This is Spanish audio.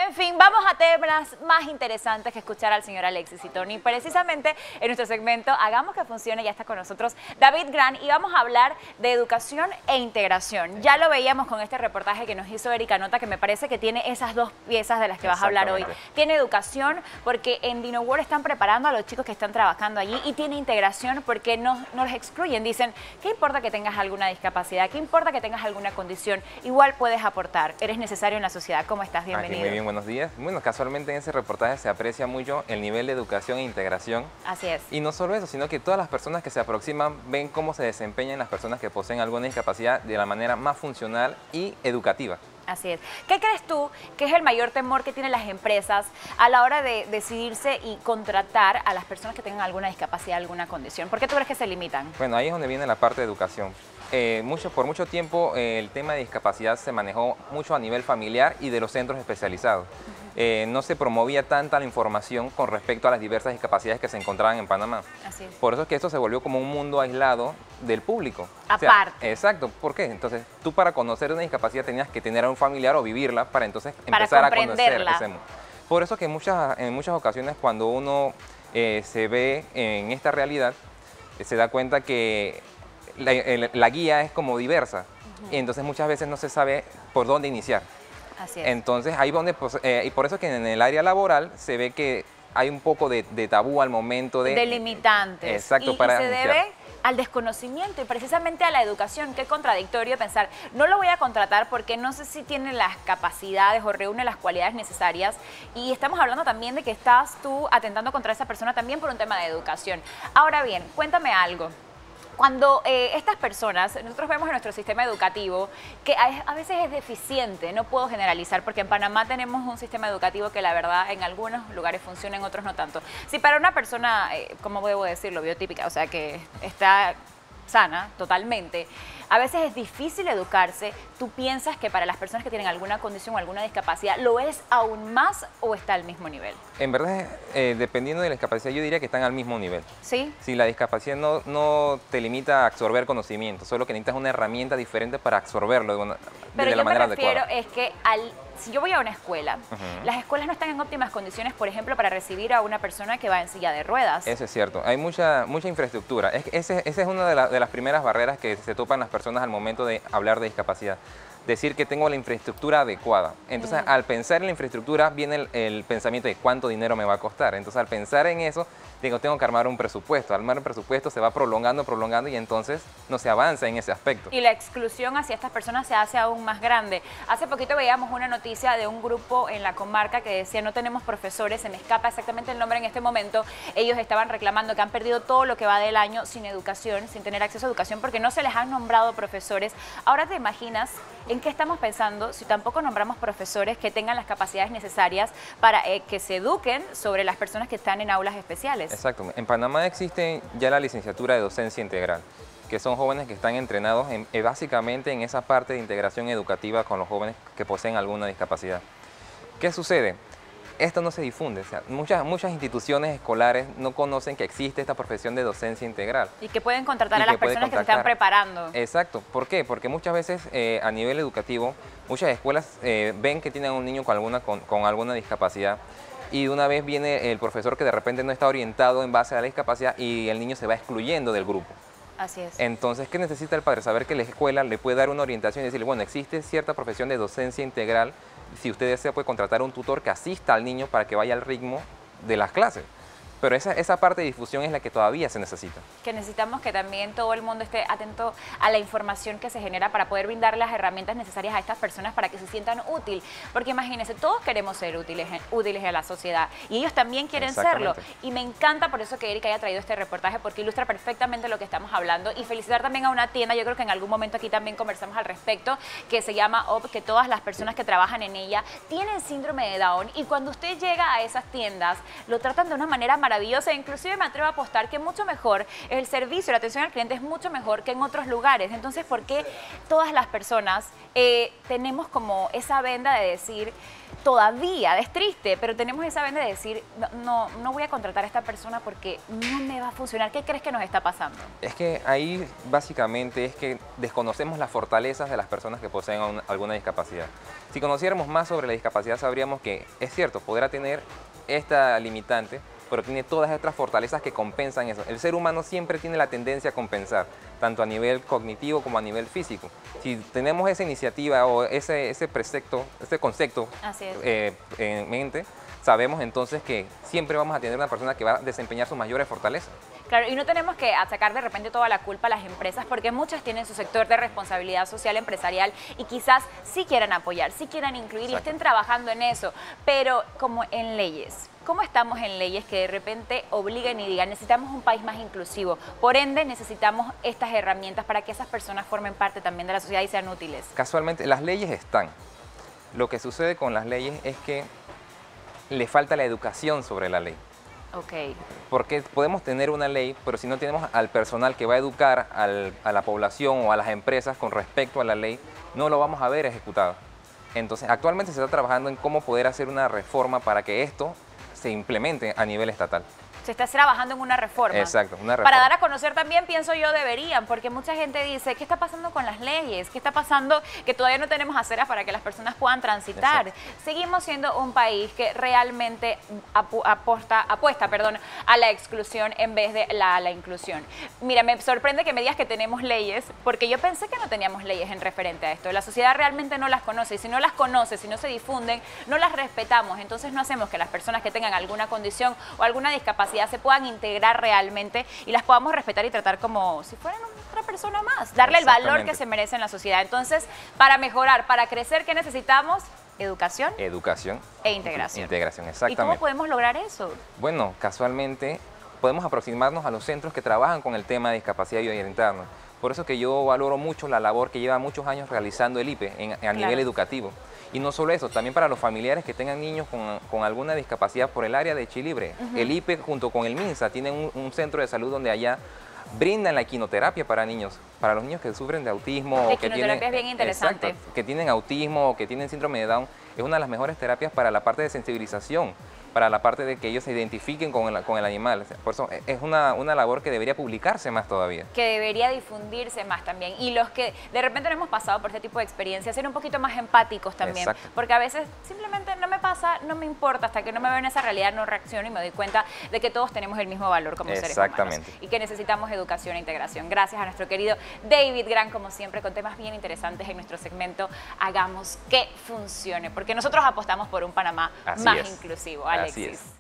En fin, vamos a temas más interesantes que escuchar al señor Alexis y Tony. Precisamente en nuestro segmento Hagamos que Funcione ya está con nosotros David Gran y vamos a hablar de educación e integración. Ya lo veíamos con este reportaje que nos hizo Erika Nota, que me parece que tiene esas dos piezas de las que vas a hablar hoy. Tiene educación porque en DinoWorld están preparando a los chicos que están trabajando allí, y tiene integración porque no los excluyen. Dicen, ¿qué importa que tengas alguna discapacidad? ¿Qué importa que tengas alguna condición? Igual puedes aportar, eres necesario en la sociedad. ¿Cómo estás? Bienvenido. Muy bien, buenos días. Bueno, casualmente en ese reportaje se aprecia mucho el nivel de educación e integración. Así es. Y no solo eso, sino que todas las personas que se aproximan ven cómo se desempeñan las personas que poseen alguna discapacidad de la manera más funcional y educativa. Así es. ¿Qué crees tú que es el mayor temor que tienen las empresas a la hora de decidirse y contratar a las personas que tengan alguna discapacidad, alguna condición? ¿Por qué tú crees que se limitan? Bueno, ahí es donde viene la parte de educación. Por mucho tiempo el tema de discapacidad se manejó mucho a nivel familiar y de los centros especializados. No se promovía tanta la información con respecto a las diversas discapacidades que se encontraban en Panamá. Así es. Por eso es que esto se volvió como un mundo aislado del público. Aparte. O sea, exacto. ¿Por qué? Entonces, tú para conocer una discapacidad tenías que tener a un familiar o vivirla para entonces empezar a conocer ese mundo. Por eso que en muchas ocasiones cuando uno se ve en esta realidad, se da cuenta que la guía es como diversa. Y entonces muchas veces no se sabe por dónde iniciar. Así es. Entonces, ahí donde, y por eso que en el área laboral se ve que hay un poco de tabú al momento de... Delimitantes. Exacto, y para se debe al desconocimiento y precisamente a la educación. Qué contradictorio pensar, no lo voy a contratar porque no sé si tiene las capacidades o reúne las cualidades necesarias. Y estamos hablando también de que estás tú atentando contra esa persona también por un tema de educación. Ahora bien, cuéntame algo. Cuando estas personas, nosotros vemos en nuestro sistema educativo que a veces es deficiente, no puedo generalizar, porque en Panamá tenemos un sistema educativo que la verdad en algunos lugares funciona, en otros no tanto. Si para una persona, ¿cómo debo decirlo? Biotípica, o sea que está sana totalmente, a veces es difícil educarse. ¿Tú piensas que para las personas que tienen alguna condición o alguna discapacidad lo es aún más o está al mismo nivel? En verdad, dependiendo de la discapacidad, yo diría que están al mismo nivel. ¿Sí? Si la discapacidad no te limita a absorber conocimiento, solo que necesitas una herramienta diferente para absorberlo de la manera adecuada. Pero yo me refiero es que si yo voy a una escuela, las escuelas no están en óptimas condiciones, por ejemplo, para recibir a una persona que va en silla de ruedas. Eso es cierto. Hay mucha infraestructura. Esa es una de las primeras barreras que se topan las personas al momento de hablar de discapacidad. Decir que tengo la infraestructura adecuada. Entonces, al pensar en la infraestructura, viene el pensamiento de cuánto dinero me va a costar. Entonces, al pensar en eso, digo, tengo que armar un presupuesto. Armar un presupuesto se va prolongando y entonces no se avanza en ese aspecto. Y la exclusión hacia estas personas se hace aún más grande. Hace poquito veíamos una noticia de un grupo en la comarca que decía, no tenemos profesores, se me escapa exactamente el nombre en este momento. Ellos estaban reclamando que han perdido todo lo que va del año sin educación, sin tener acceso a educación, porque no se les han nombrado profesores. Ahora te imaginas en qué estamos pensando si tampoco nombramos profesores que tengan las capacidades necesarias para que se eduquen sobre las personas que están en aulas especiales. Exacto. En Panamá existe ya la licenciatura de docencia integral, que son jóvenes que están entrenados básicamente en esa parte de integración educativa con los jóvenes que poseen alguna discapacidad. ¿Qué sucede? Esto no se difunde, o sea, muchas instituciones escolares no conocen que existe esta profesión de docencia integral. Y que pueden contratar a las personas que se están preparando. Exacto. ¿Por qué? Porque muchas veces a nivel educativo, muchas escuelas ven que tienen un niño con alguna discapacidad y de una vez viene el profesor que de repente no está orientado en base a la discapacidad y el niño se va excluyendo del grupo. Así es. Entonces, ¿qué necesita el padre? Saber que la escuela le puede dar una orientación y decirle, bueno, existe cierta profesión de docencia integral. Si usted desea, puede contratar a un tutor que asista al niño para que vaya al ritmo de las clases. Pero esa parte de difusión es la que todavía se necesita. Que necesitamos que también todo el mundo esté atento a la información que se genera para poder brindar las herramientas necesarias a estas personas para que se sientan útiles. Porque imagínense, todos queremos ser útiles a la sociedad y ellos también quieren serlo. Y me encanta por eso que Erika haya traído este reportaje, porque ilustra perfectamente lo que estamos hablando. Y felicitar también a una tienda, yo creo que en algún momento aquí también conversamos al respecto, que se llama OP, que todas las personas que trabajan en ella tienen síndrome de Down. Y cuando usted llega a esas tiendas, lo tratan de una manera maravillosa, e inclusive me atrevo a apostar que mucho mejor el servicio, la atención al cliente es mucho mejor que en otros lugares. Entonces, ¿por qué todas las personas tenemos como esa venda de decir, todavía, es triste, pero tenemos esa venda de decir, no voy a contratar a esta persona porque no me va a funcionar? ¿Qué crees que nos está pasando? Es que ahí básicamente es que desconocemos las fortalezas de las personas que poseen alguna discapacidad. Si conociéramos más sobre la discapacidad, sabríamos que es cierto, podrá tener esta limitante, pero tiene todas estas fortalezas que compensan eso. El ser humano siempre tiene la tendencia a compensar, tanto a nivel cognitivo como a nivel físico. Si tenemos esa iniciativa o ese precepto, ese concepto en mente, sabemos entonces que siempre vamos a tener una persona que va a desempeñar sus mayores fortalezas. Claro, y no tenemos que achacar de repente toda la culpa a las empresas, porque muchas tienen su sector de responsabilidad social empresarial y quizás sí quieran apoyar, sí quieran incluir. Exacto. Y estén trabajando en eso, pero como en leyes. ¿Cómo estamos en leyes que de repente obliguen y digan, necesitamos un país más inclusivo? Por ende, necesitamos estas herramientas para que esas personas formen parte también de la sociedad y sean útiles. Casualmente, las leyes están. Lo que sucede con las leyes es que le falta la educación sobre la ley. Okay. Porque podemos tener una ley, pero si no tenemos al personal que va a educar a la población o a las empresas con respecto a la ley, no lo vamos a ver ejecutado. Entonces, actualmente se está trabajando en cómo poder hacer una reforma para que esto se implemente a nivel estatal. Se está trabajando en una reforma. Exacto, una reforma. Para dar a conocer también, pienso yo, deberían, porque mucha gente dice, ¿qué está pasando con las leyes? ¿Qué está pasando que todavía no tenemos aceras para que las personas puedan transitar? Exacto. Seguimos siendo un país que realmente apuesta a la exclusión en vez de la inclusión. Mira, me sorprende que me digas que tenemos leyes, porque yo pensé que no teníamos leyes en referente a esto. La sociedad realmente no las conoce, y si no las conoce, si no se difunden, no las respetamos. Entonces no hacemos que las personas que tengan alguna condición o alguna discapacidad se puedan integrar realmente y las podamos respetar y tratar como si fueran otra persona más, darle el valor que se merece en la sociedad. Entonces, para mejorar, para crecer, ¿qué necesitamos? Educación. Educación. E integración. Integración, exactamente. ¿Y cómo podemos lograr eso? Bueno, casualmente podemos aproximarnos a los centros que trabajan con el tema de discapacidad y orientarnos. Por eso que yo valoro mucho la labor que lleva muchos años realizando el IPE a nivel educativo. Y no solo eso, también para los familiares que tengan niños con alguna discapacidad por el área de Chilibre. El IPE junto con el MINSA tienen un centro de salud donde allá brindan la equinoterapia para niños, para los niños que sufren de autismo. La equinoterapia es bien interesante. Exacto, que tienen autismo o que tienen síndrome de Down. Es una de las mejores terapias para la parte de sensibilización, para la parte de que ellos se identifiquen con el animal. Por eso es una labor que debería publicarse más todavía. Que debería difundirse más también. Y los que de repente no hemos pasado por este tipo de experiencias, ser un poquito más empáticos también. Exacto. Porque a veces simplemente no me pasa, no me importa, hasta que no me veo en esa realidad no reacciono y me doy cuenta de que todos tenemos el mismo valor como seres humanos. Y que necesitamos educación e integración. Gracias a nuestro querido David Gran, como siempre, con temas bien interesantes en nuestro segmento Hagamos que funcione. Porque nosotros apostamos por un Panamá más inclusivo. Alexis. Así es.